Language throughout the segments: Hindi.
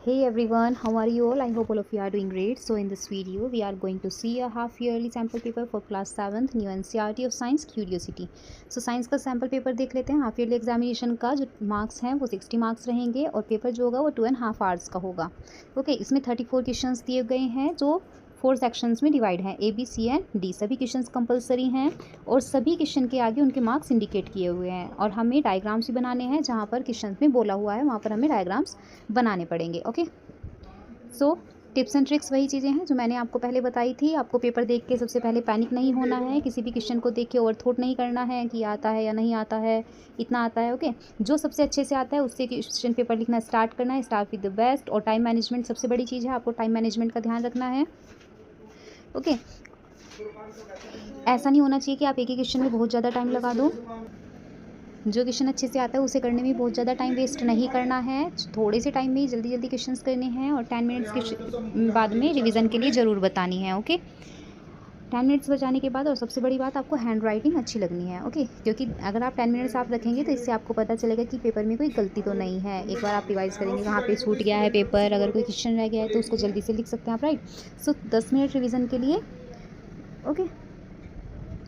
Hey everyone, how are you all? I hope all of you are doing great. So in this video, we are going to see a half yearly sample paper for class 7th new NCERT of Science Curiosity. So science का सैम्पल पेपर देख लेते हैं। हाफ ईयरली एग्जामिनेशन का जो मार्क्स हैं वो 60 मार्क्स रहेंगे और पेपर जो होगा वो 2.5 आवर्स का होगा। ओके, इसमें 34 क्वेश्चंस दिए गए हैं जो 4 सेक्शंस में डिवाइड हैं, A, B, C and D। सभी क्वेश्चंस कंपलसरी हैं और सभी क्वेश्चन के आगे उनके मार्क्स इंडिकेट किए हुए हैं और हमें डायग्राम्स भी बनाने हैं। जहाँ पर क्वेश्चन में बोला हुआ है वहाँ पर हमें डायग्राम्स बनाने पड़ेंगे। Okay, so tips and tricks वही चीज़ें हैं जो मैंने आपको पहले बताई थी। आपको पेपर देख के सबसे पहले पैनिक नहीं होना है, किसी भी क्वेश्चन को देख के ओवरथॉट नहीं करना है कि आता है या नहीं आता है, इतना आता है। ओके, जो सबसे अच्छे से आता है उससे क्वेश्चन पेपर लिखना स्टार्ट करना है, स्टार्ट विद द बेस्ट। और टाइम मैनेजमेंट सबसे बड़ी चीज़ है, आपको टाइम मैनेजमेंट का ध्यान रखना है। ओके, ऐसा नहीं होना चाहिए कि आप एक ही क्वेश्चन में बहुत ज़्यादा टाइम लगा दो। जो क्वेश्चन अच्छे से आता है उसे करने में बहुत ज़्यादा टाइम वेस्ट नहीं करना है, थोड़े से टाइम में ही जल्दी जल्दी क्वेश्चंस करने हैं और 10 मिनट्स के बाद में रिवीजन के लिए ज़रूर बतानी है। ओके, 10 मिनट्स बचाने के बाद और सबसे बड़ी बात, आपको हैंड राइटिंग अच्छी लगनी है। ओके, क्योंकि अगर आप 10 मिनट्स आप रखेंगे तो इससे आपको पता चलेगा कि पेपर में कोई गलती तो नहीं है। एक बार आप रिवाइज करेंगे कहाँ पे छूट गया है पेपर, अगर कोई क्वेश्चन रह गया है तो उसको जल्दी से लिख सकते हैं आप, राइट। सो 10 मिनट रिविज़न के लिए। ओके,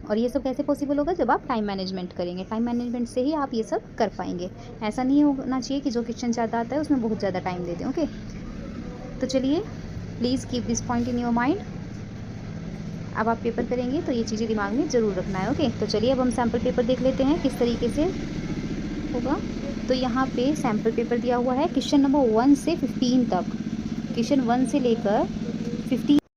और ये सब कैसे पॉसिबल होगा? जब आप टाइम मैनेजमेंट करेंगे। टाइम मैनेजमेंट से ही आप ये सब कर पाएंगे। ऐसा नहीं होना चाहिए कि जो क्वेश्चन ज़्यादा आता है उसमें बहुत ज़्यादा टाइम दे दें। ओके, तो चलिए, please keep this point in your mind. अब आप पेपर करेंगे तो ये चीज़ें दिमाग में ज़रूर रखना है। ओके, तो चलिए अब हम सैम्पल पेपर देख लेते हैं किस तरीके से होगा। तो यहाँ पे सैम्पल पेपर दिया हुआ है क्वेश्चन नंबर 1 से 15 तक। क्वेश्चन 1 से लेकर 15